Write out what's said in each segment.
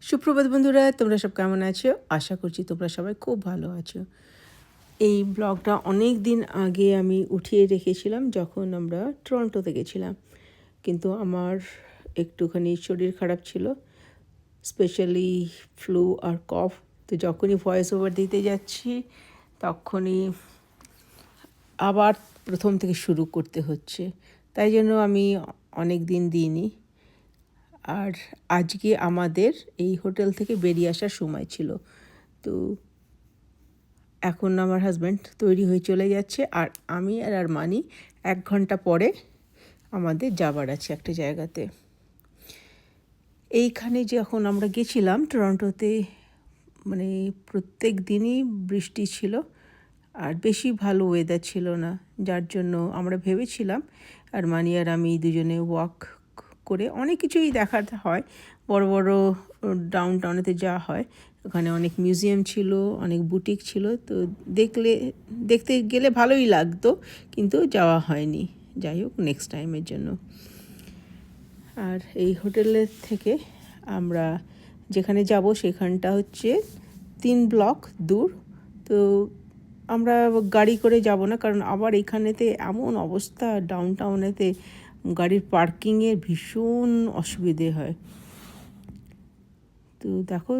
সুপ্রভাত বন্ধুরা, তোমরা সব কেমন আছো? আশা করছি তোমরা সবাই খুব ভালো আছো। এই ব্লগটা অনেক দিন আগে আমি উঠিয়ে রেখেছিলাম যখন আমরা টরন্টোতে গেছিলাম, কিন্তু আমার একটুখানি শরীর খারাপ ছিল, স্পেশালি ফ্লু আর কফ। তো যখনই ভয়েস ওভার দিতে যাচ্ছি তখনই আবার প্রথম থেকে শুরু করতে হচ্ছে, তাই জন্য আমি অনেক দিন দিইনি। আর আজকে আমাদের এই হোটেল থেকে বেরিয়ে আসার সময় ছিল, তো এখন আমার হাজব্যান্ড তৈরি হয়ে চলে যাচ্ছে আর আমি আর মানি 1 ঘন্টা পরে আমাদের যাবার আছে একটা জায়গাতে। এইখানে যখন আমরা গেছিলাম টরন্টোতে, মানে প্রত্যেক দিনই বৃষ্টি ছিল আর বেশি ভালো ওয়েদার ছিল না, যার জন্য আমরা ভেবেছিলাম আর মানি আর আমি দুজনে ওয়াক করে অনেক কিছুই দেখার হয়। বড় বড় ডাউন টাউনেতে যাওয়া হয়, ওখানে অনেক মিউজিয়াম ছিল, অনেক বুটিক ছিল, তো দেখতে গেলে ভালোই লাগতো, কিন্তু যাওয়া হয়নি। যাই হোক, নেক্সট টাইমের জন্য। আর এই হোটেলের থেকে আমরা যেখানে যাব সেখানটা হচ্ছে 3 ব্লক দূর। তো আমরা গাড়ি করে যাব না, কারণ আবার এখানেতে এমন অবস্থা, ডাউন টাউনেতে গাড়ির পার্কিংয়ের ভীষণ অসুবিধে হয়। তো দেখো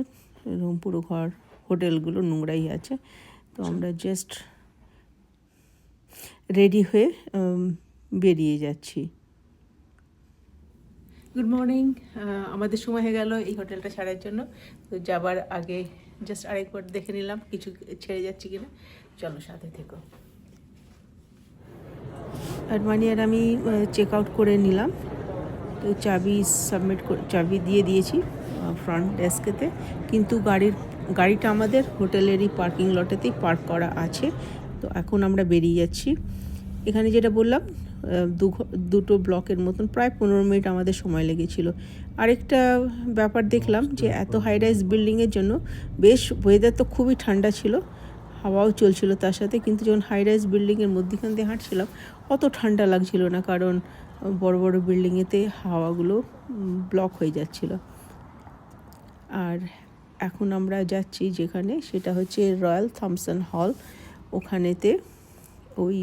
এরকম পুরো ঘর, হোটেলগুলো নোংরাই আছে। তো আমরা জাস্ট রেডি হয়ে বেরিয়ে যাচ্ছি। Good morning. আমাদের সময় হয়ে গেল এই হোটেলটা ছাড়ার জন্য। তো যাবার আগে জাস্ট আরেকবার দেখে নিলাম কিছু ছেড়ে যাচ্ছি কিনা। চলো সাথে থেকো। আর মানি আর আমি চেক আউট করে নিলাম, তো চাবি দিয়ে দিয়েছি ফ্রন্ট ডেস্কেতে, কিন্তু গাড়িটা আমাদের হোটেলেরই পার্কিং লটেতেই পার্ক করা আছে। তো এখন আমরা বেরিয়ে যাচ্ছি। এখানে যেটা বললাম, দুটো ব্লকের মতন প্রায় 15 মিনিট আমাদের সময় লেগেছিল। আরেকটা ব্যাপার দেখলাম যে এত হাই রাইজ বিল্ডিংয়ের জন্য বেশ ওয়েদার তো খুবই ঠান্ডা ছিল, হাওয়াও চলছিল তার সাথে, কিন্তু যখন হাই রাইজ বিল্ডিংয়ের মধ্যখান দিয়ে হাঁটছিলাম অত ঠান্ডা লাগছিল না, কারণ বড় বড় বিল্ডিংয়েতে হাওয়াগুলো ব্লক হয়ে যাচ্ছিল। আর এখন আমরা যাচ্ছি যেখানে, সেটা হচ্ছে রয়্যাল থমসন হল। ওখানেতে ওই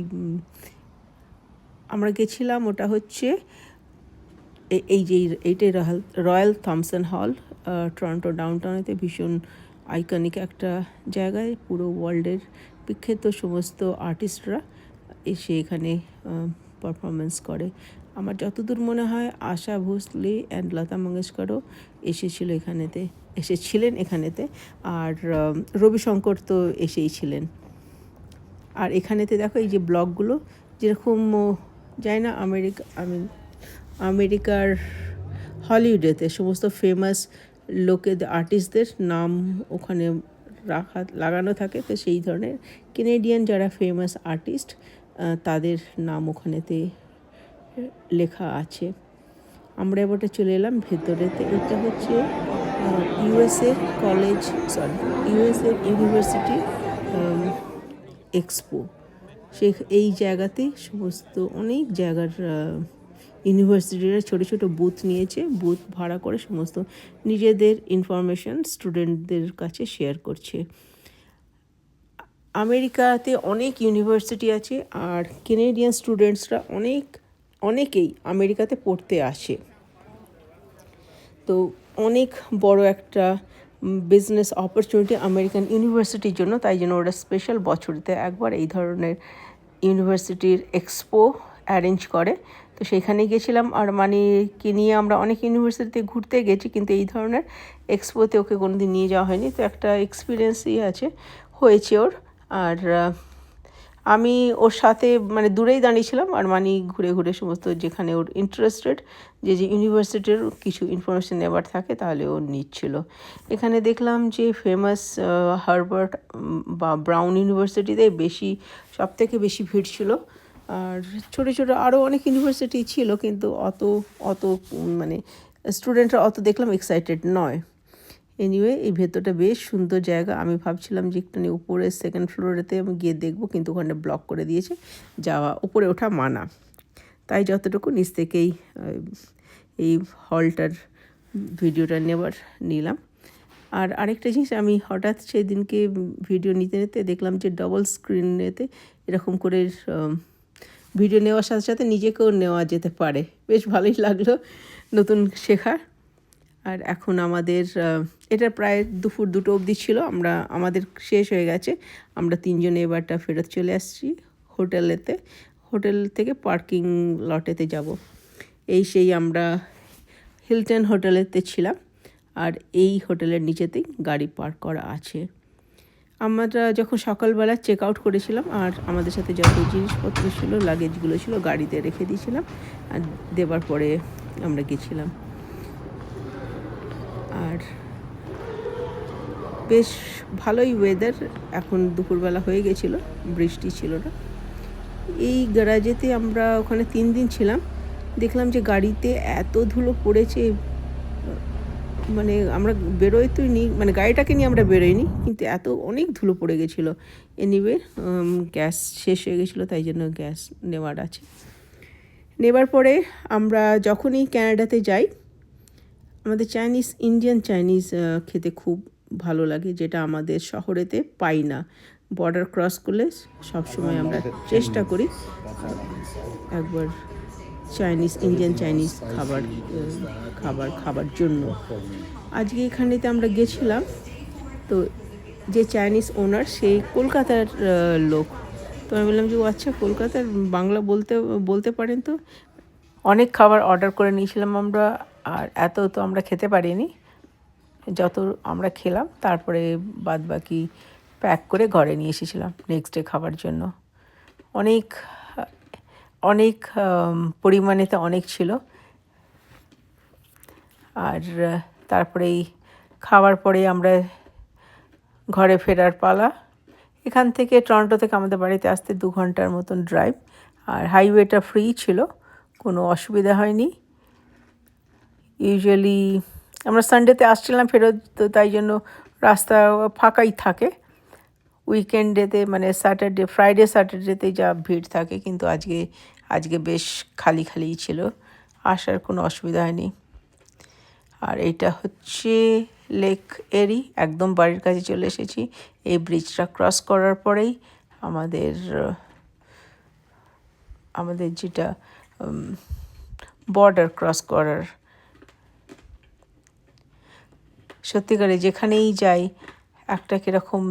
আমরা গেছিলাম, ওটা হচ্ছে এইটাই রয়্যাল থমসন হল, টরন্টো ডাউনটাউনেতে ভীষণ আইকনিক একটা জায়গায়। পুরো ওয়ার্ল্ডের বিখ্যাত সমস্ত আর্টিস্টরা এসে এখানে পারফরমেন্স করে। আমার যতদূর মনে হয় আশা ভোসলে অ্যান্ড লতা মঙ্গেশকরও এসেছিলেন এখানেতে, আর রবিশঙ্কর তো এসেই ছিলেন। আর এখানেতে দেখো এই যে ব্লগগুলো, যেরকম যায় না আমেরিকার হলিউডেতে সমস্ত ফেমাস লোকেদের, আর্টিস্টদের নাম ওখানে লাগানো থাকে, তো সেই ধরনের কেনেডিয়ান যারা ফেমাস আর্টিস্ট তাদের নাম ওখানেতে লেখা আছে। আমরা এবারটা চলে এলাম ভেতরেতে। এটা হচ্ছে ইউএসএ ইউনিভার্সিটি এক্সপো। এই জায়গাতে সমস্ত অনেক জায়গার ইউনিভার্সিটিরা ছোটো ছোটো বুথ নিয়েছে, বুথ ভাড়া করে সমস্ত নিজেদের ইনফরমেশন স্টুডেন্টদের কাছে শেয়ার করছে। আমেরিকাতে অনেক ইউনিভার্সিটি আছে, আর কেনেডিয়ান স্টুডেন্টসরা অনেকেই আমেরিকাতে পড়তে আসে। তো অনেক বড় একটা বিজনেস অপরচুনিটি আমেরিকান ইউনিভার্সিটির জন্য, তাই জন্য ওরা স্পেশাল বছরেতে একবার এই ধরনের ইউনিভার্সিটির এক্সপো অ্যারেঞ্জ করে। তো সেখানে গেছিলাম, আর মানিকে নিয়ে আমরা অনেক ইউনিভার্সিটিতে ঘুরতে গেছি, কিন্তু এই ধরনের এক্সপোতে ওকে কোনোদিন নিয়ে যাওয়া হয়নি। তো একটা এক্সপিরিয়েন্সই হয়েছে ওর। আর আমি ওর সাথে মানে দূরেই দাঁড়িয়েছিলাম, আর ঘুরে ঘুরে সমস্ত যেখানে ওর ইন্টারেস্টেড, যে ইউনিভার্সিটির কিছু ইনফরমেশন নেবার থাকে তাহলে ও নিচ্ছিল। এখানে দেখলাম যে ফেমাস হার্ভার্ড বা ব্রাউন ইউনিভার্সিটিতে সবথেকে বেশি ভিড় ছিল। আর ছোটো ছোটো আরও অনেক ইউনিভার্সিটি ছিল, কিন্তু অত মানে স্টুডেন্টরা অত দেখলাম এক্সাইটেড নয়। এনিওয়ে, এই ভেতরটা বেশ সুন্দর জায়গা। আমি ভাবছিলাম যে একটু উপরে সেকেন্ড ফ্লোরেতে আমি গিয়ে দেখবো, কিন্তু ওখানে ব্লক করে দিয়েছে, উপরে ওঠা মানা। তাই যতটুকু নিচ থেকেই এই হলটার ভিডিওটা নিলাম। আর আরেকটা জিনিস, আমি হঠাৎ সেদিনকে ভিডিও নিতে নিতে দেখলাম যে ডবল স্ক্রিনেতে এরকম করে ভিডিও নেওয়ার সাথে সাথে নিজেকেও নেওয়া যেতে পারে। বেশ ভালোই লাগলো নতুন শেখার। আর এখন আমাদের এটা প্রায় দুপুর 2টো অবধি ছিল, আমাদের শেষ হয়ে গেছে। আমরা 3জনে এবারটা ফেরত চলে আসছি হোটেলেতে। হোটেল থেকে পার্কিং লটেতে যাব। সেই আমরা হিলটন হোটেলেতে ছিলাম, আর এই হোটেলের নিচেতেই গাড়ি পার্ক করা আছে। আমরা যখন সকালবেলা চেক আউট করেছিলাম, আর আমাদের সাথে যত জিনিসপত্র ছিল, লাগেজগুলো ছিল, গাড়িতে রেখে দিয়েছিলাম, আর দেবার পরে আমরা গেছিলাম। আর বেশ ভালোই ওয়েদার, এখন দুপুরবেলা হয়ে গেছিলো, বৃষ্টি ছিল না। এই গ্যারাজেতে আমরা ওখানে 3 দিন ছিলাম, দেখলাম যে গাড়িতে এত ধুলো পড়েছে, মানে আমরা বেরোইতেই নি, মানে গাড়িটাকে নিয়ে আমরা বেরোইনি, কিন্তু অনেক ধুলো পড়ে গেছিলো। এনিওয়ে গ্যাস শেষ হয়ে গেছিলো, তাই জন্য গ্যাস নেওয়ার আছে। নেবার পরে আমরা যখনই ক্যানাডাতে যাই, আমাদের ইন্ডিয়ান চাইনিজ খেতে খুব ভালো লাগে, যেটা আমাদের শহরেতে পাই না। বর্ডার ক্রস করলে সবসময় আমরা চেষ্টা করি একবার ইন্ডিয়ান চাইনিজ খাবার জন্য। আজকে এখানেতে আমরা গেছিলাম, তো যে চাইনিজ ওনার সেই কলকাতার লোক। তো আমি বললাম যে ও আচ্ছা, কলকাতার, বাংলা বলতে পারেন তো। অনেক খাবার অর্ডার করে নিয়েছিলাম আমরা, আর তো আমরা খেতে পারিনি। যত আমরা খেলাম, তারপরে বাদ বাকি প্যাক করে ঘরে নিয়ে এসেছিলাম নেক্সট ডে খাবার জন্য। অনেক পরিমাণেতে অনেক ছিল। আর তারপরেই খাওয়ার পরে আমরা ঘরে ফেরার পালা। এখান থেকে, টরন্টো থেকে আমাদের বাড়িতে আসতে 2 ঘন্টার মতন ড্রাইভ, আর হাইওয়েটা ফ্রি ছিল, কোনো অসুবিধা হয়নি। ইউজুয়ালি আমরা সানডেতে আসছিলাম ফেরত, তো তাই জন্য রাস্তা ফাঁকাই থাকে। উইকেন্ডেতে, মানে ফ্রাইডে স্যাটারডেতে যা ভিড় থাকে, কিন্তু আজকে বেশ খালিই ছিল, আসার কোনো অসুবিধা হয়নি। আর এইটা হচ্ছে লেক এরি, একদম বাড়ির কাছে চলে এসেছি। এই ব্রিজটা ক্রস করার পরেই আমাদের যেটা বর্ডার ক্রস করার, সত্যিকারে যেখানেই যাই একটা কীরকম,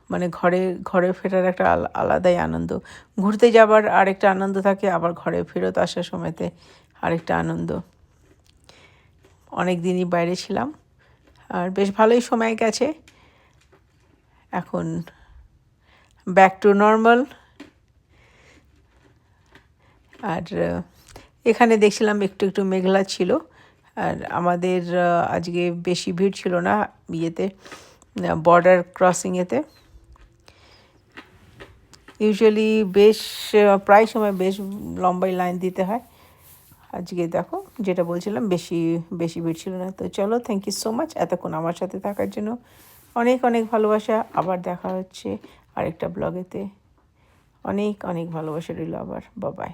মানে ঘরে ফেরার একটা আলাদাই আনন্দ। ঘুরতে যাবার আরেকটা আনন্দ থাকে, আবার ঘরে ফেরত আসার সময়তে আরেকটা আনন্দ। অনেক দিনই বাইরে ছিলাম, আর বেশ ভালোই সময় গেছে। এখন ব্যাক টু নর্মাল। আর এখানে দেখছিলাম একটু মেঘলা ছিল, আর আমাদের আজকে বেশি ভিড় ছিল না বর্ডার ক্রসিংয়েতে। ইউজুয়ালি প্রায় সময় বেশ লম্বাই লাইন দিতে হয়। আজকে দেখো, যেটা বলছিলাম, বেশি ভিড় ছিল না। তো চলো, থ্যাংক ইউ সো মাচ এতক্ষণ আমার সাথে থাকার জন্য। অনেক ভালোবাসা। আবার দেখা হচ্ছে আরেকটা ব্লগেতে। অনেক ভালোবাসা রইল আবার। বাই।